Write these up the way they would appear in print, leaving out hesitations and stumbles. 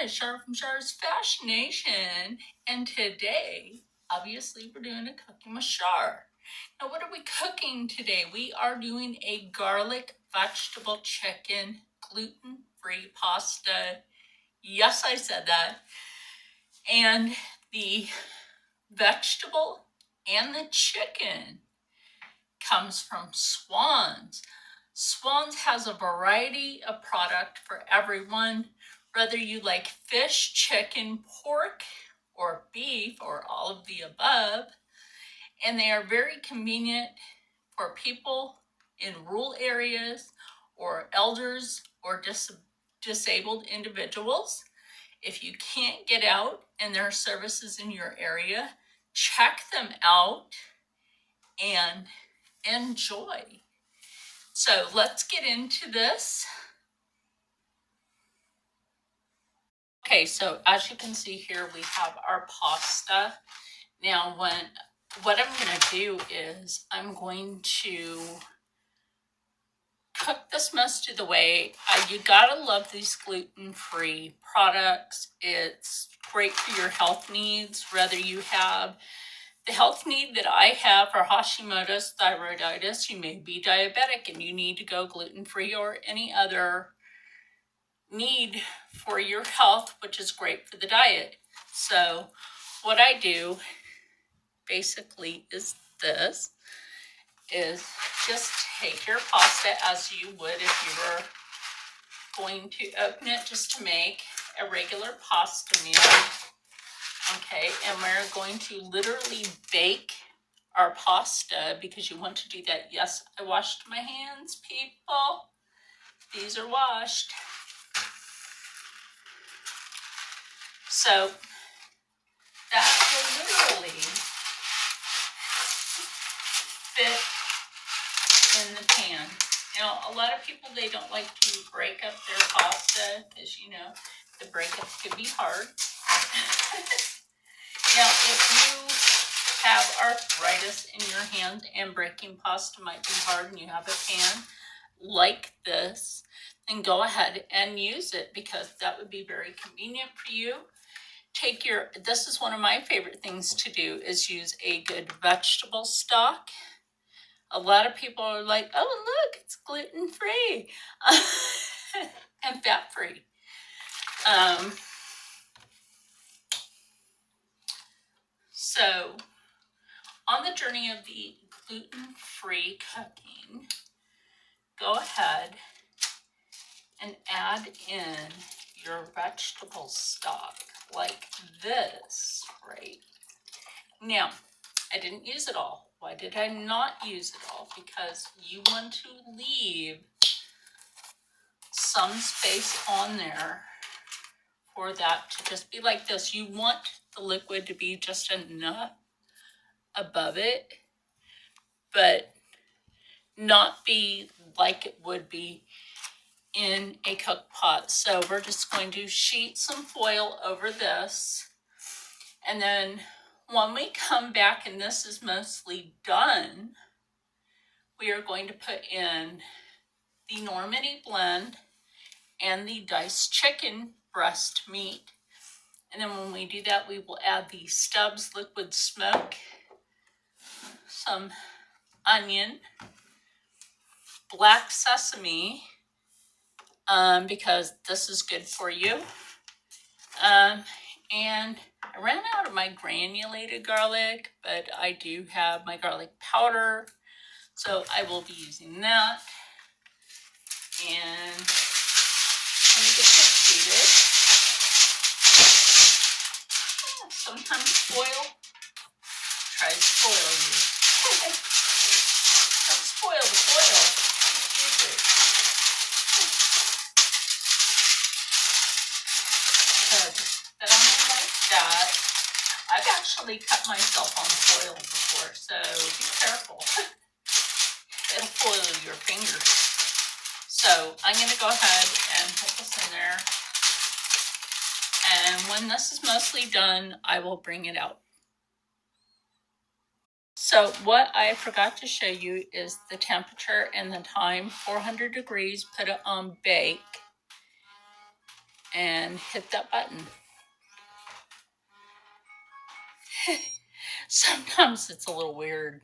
it's Char from Char's Fashion Nation, and today, obviously, we're doing a cooking with Char. Now, what are we cooking today? We are doing a garlic vegetable chicken gluten-free pasta. Yes, I said that. And the vegetable and the chicken comes from Schwan's. Schwan's has a variety of product for everyone, whether you like fish, chicken, pork, or beef, or all of the above. And they are very convenient for people in rural areas or elders or disabled individuals. If you can't get out and there are services in your area, check them out and enjoy. So let's get into this. Okay, so as you can see here, we have our pasta. Now, what I'm going to do is I'm going to cook this most of the way. You gotta love these gluten-free products. It's great for your health needs, whether you have the health need that I have for Hashimoto's thyroiditis. You may be diabetic and you need to go gluten-free, or any other need for your health, which is great for the diet. So what I do basically is this, is just take your pasta as you would if you were going to open it just to make a regular pasta meal. Okay, and we're going to literally bake our pasta because you want to do that. Yes, I washed my hands, people. These are washed. So that will literally fit in the pan. Now, a lot of people, they don't like to break up their pasta because, you know, the breakup could be hard. Now, if you have arthritis in your hand and breaking pasta might be hard and you have a pan like this, then go ahead and use it because that would be very convenient for you. This is one of my favorite things to do, is use a good vegetable stock. A lot of people are like, oh, look, it's gluten-free and fat-free. So on the journey of the gluten-free cooking, go ahead and add in your vegetable stock like this, right? Now, I didn't use it all. Why did I not use it all? Because you want to leave some space on there for that to just be like this. You want the liquid to be just enough above it, but not be like it would be in a cook pot. So we're just going to sheet some foil over this. And then when we come back and this is mostly done, we are going to put in the Normandy blend and the diced chicken breast meat. And then when we do that, we will add the Stubbs liquid smoke, some onion, black sesame, because this is good for you. And I ran out of my granulated garlic, but I do have my garlic powder, so I will be using that. And let me get this seated. Sometimes foil tries to spoil you. Don't spoil the foil. Just use it. But I'm gonna like that. I've actually cut myself on foil before, so be careful. It'll foil your fingers. So I'm gonna go ahead and put this in there. And when this is mostly done, I will bring it out. So what I forgot to show you is the temperature and the time. 400 degrees, put it on bake. and hit that button. Sometimes it's a little weird,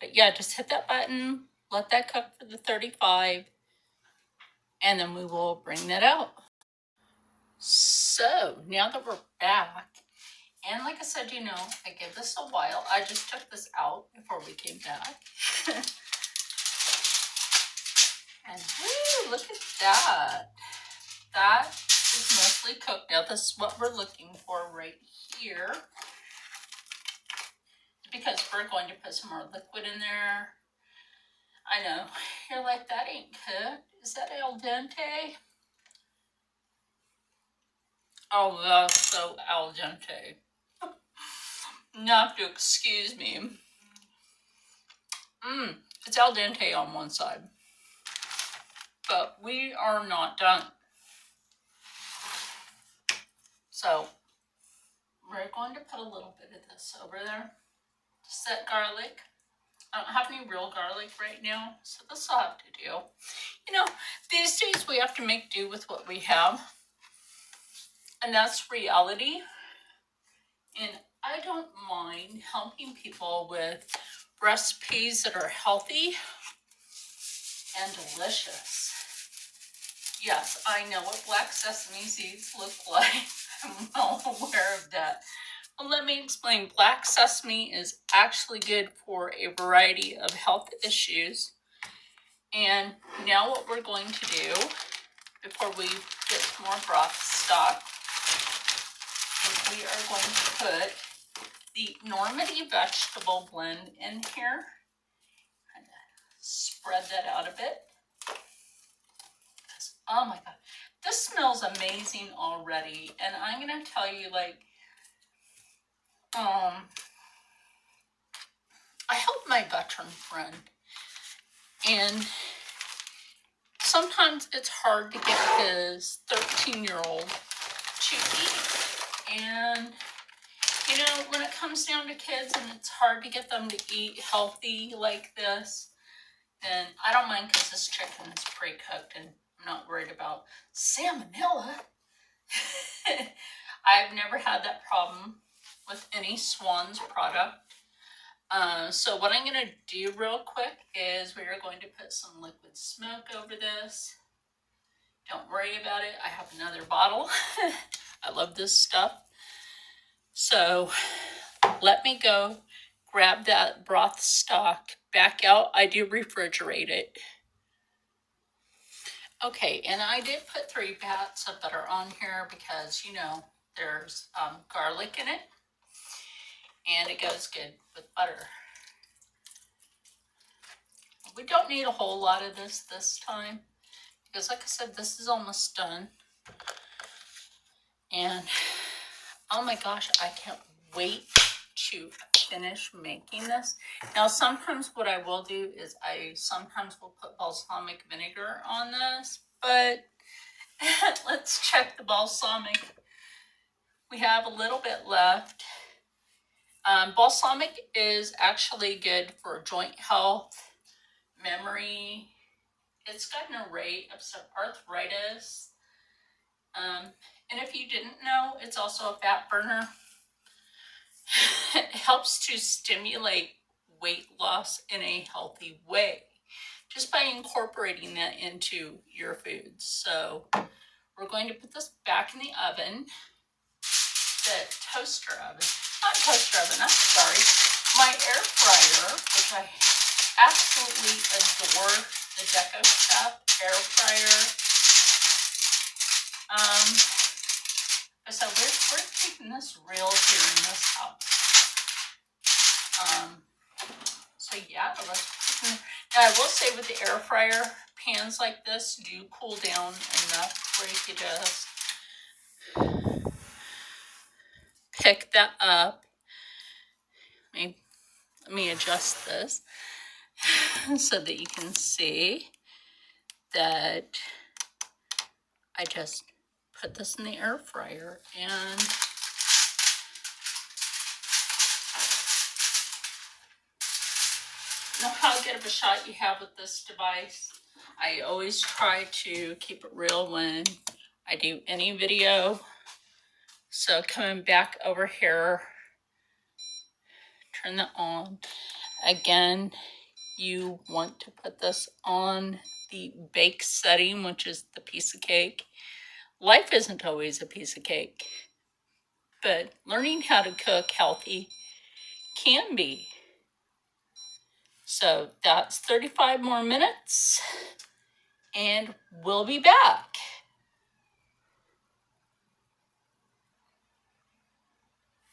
but yeah, just hit that button, let that cook for the 35, and then we will bring that out. So now that we're back, and like I said, you know, I give this a while. I just took this out before we came back. And woo, look at that. That is mostly cooked. Now this is what we're looking for right here, because we're going to put some more liquid in there. I know, you're like, that ain't cooked. Is that al dente? Oh, that's so al dente. You have to excuse me. It's al dente on one side, but we are not done. So we're going to put a little bit of this over there. Just that garlic. I don't have any real garlic right now, so this will have to do. You know, these days we have to make do with what we have, and that's reality. And I don't mind helping people with recipes that are healthy and delicious. Yes, I know what black sesame seeds look like. I'm well aware of that. Well, let me explain. Black sesame is actually good for a variety of health issues. And now what we're going to do, before we get some more broth stock, is we are going to put the Normandy vegetable blend in here. Kind of spread that out a bit. Oh my God, this smells amazing already. And I'm going to tell you, like, I help my veteran friend, and sometimes it's hard to get his 13-year-old to eat. And, you know, when it comes down to kids and it's hard to get them to eat healthy like this, then I don't mind, because this chicken is pre-cooked and I'm not worried about salmonella. I've never had that problem with any Schwan's product. So what I'm going to do real quick is we are going to put some liquid smoke over this. Don't worry about it. I have another bottle. I love this stuff. So let me go grab that broth stock back out. I do refrigerate it. Okay, and I did put 3 pats of butter on here because, you know, there's garlic in it, and it goes good with butter. We don't need a whole lot of this time, because like I said, this is almost done. And oh my gosh, I can't wait to finish making this. Now, sometimes what I will do is I sometimes will put balsamic vinegar on this, but let's check the balsamic. We have a little bit left. Balsamic is actually good for joint health, memory. It's got an array of arthritis. And if you didn't know, it's also a fat burner. It helps to stimulate weight loss in a healthy way, just by incorporating that into your foods. So we're going to put this back in the oven, the toaster oven, not toaster oven, I'm sorry, my air fryer, which I absolutely adore, the Deco Chef air fryer. So we're keeping this real here in this house. So yeah, now I will say with the air fryer, pans like this do cool down enough where you could just pick that up. Let me adjust this so that you can see that I just put this in the air fryer, and know how good of a shot you have with this device. I always try to keep it real when I do any video. So coming back over here, turn that on. Again, you want to put this on the bake setting, which is the piece of cake. Life isn't always a piece of cake, but learning how to cook healthy can be. So that's 35 more minutes, and we'll be back.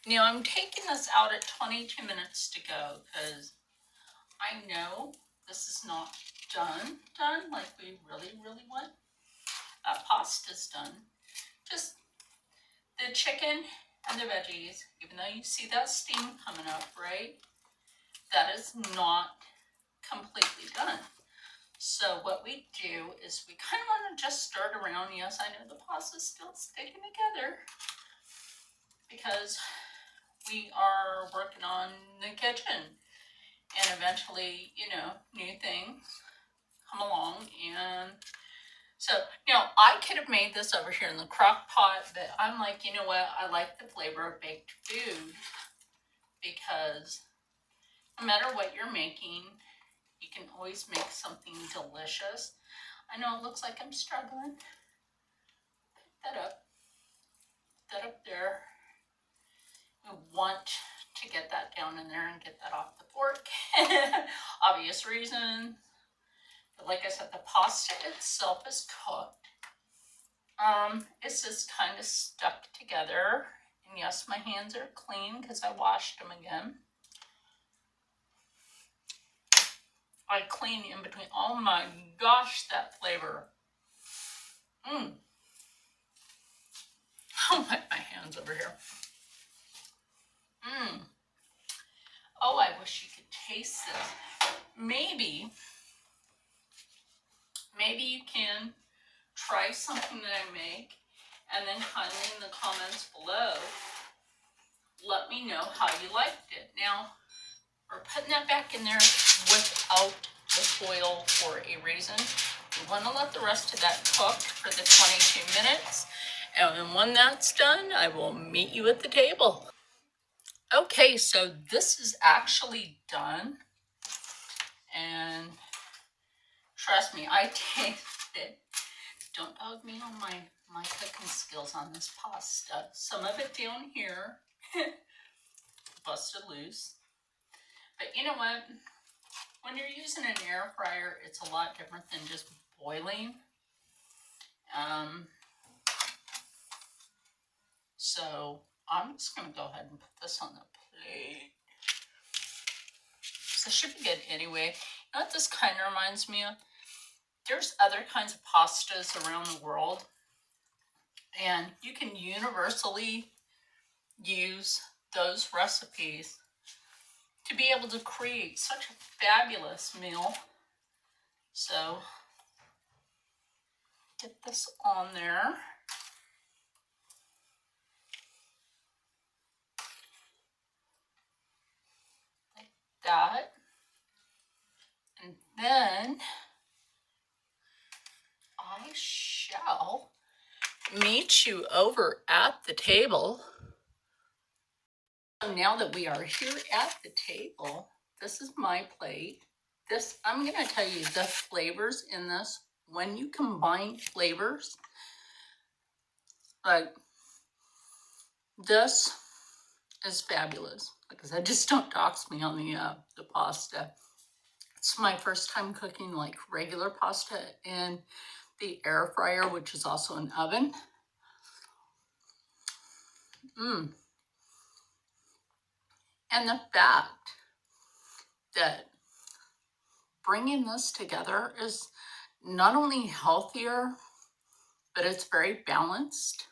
Now I'm taking this out at 22 minutes to go because I know this is not done like we really want. Pasta's done. Just the chicken and the veggies, even though you see that steam coming up, right? That is not completely done. So what we do is we kind of want to just stir it around. Yes, I know the pasta's still sticking together because we are working on the kitchen, and eventually, you know, new things come along. And so, you know, I could have made this over here in the crock pot, but I'm like, you know what? I like the flavor of baked food because no matter what you're making, you can always make something delicious. I know it looks like I'm struggling. Pick that up there. We want to get that down in there and get that off the fork. Obvious reason. But like I said, the pasta itself is cooked. It's just kind of stuck together. And yes, my hands are clean because I washed them again. I clean in between. Oh my gosh, that flavor. I'll wipe my hands over here. Oh, I wish you could taste this. Maybe you can try something that I make, and then kindly in the comments below, let me know how you liked it. Now, we're putting that back in there without the foil for a reason. We want to let the rest of that cook for the 22 minutes. And when that's done, I will meet you at the table. Okay, so this is actually done. And trust me, I tasted it. Don't dog me on my cooking skills on this pasta. Some of it down here busted loose. But you know what? When you're using an air fryer, it's a lot different than just boiling. So I'm just going to go ahead and put this on the plate. So it should be good anyway. You know what this kind of reminds me of? There's other kinds of pastas around the world, and you can universally use those recipes to be able to create such a fabulous meal. So get this on there. Like that. And then I shall meet you over at the table. So now that we are here at the table, this is my plate. This, I'm going to tell you the flavors in this. When you combine flavors, like this is fabulous. Like I said, just don't dox me on the pasta. It's my first time cooking like regular pasta in the air fryer, which is also an oven. And the fact that bringing this together is not only healthier, but it's very balanced.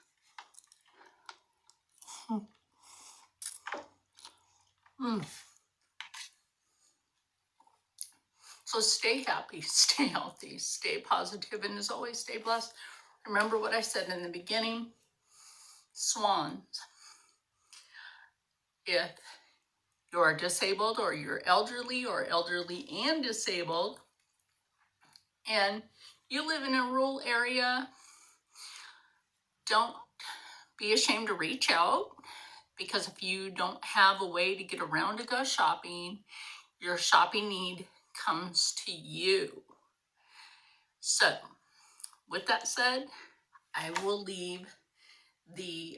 So stay happy, stay healthy, stay positive, and as always, stay blessed. Remember what I said in the beginning, Schwans. If you're disabled or you're elderly or elderly and disabled, and you live in a rural area, don't be ashamed to reach out, because if you don't have a way to get around to go shopping, your shopping need comes to you. So with that said, I will leave the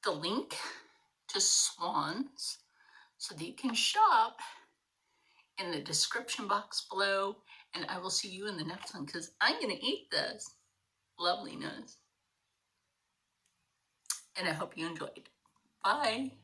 link to Schwan's so that you can shop in the description box below, and I will see you in the next one, because I'm going to eat this loveliness, and I hope you enjoyed. Bye.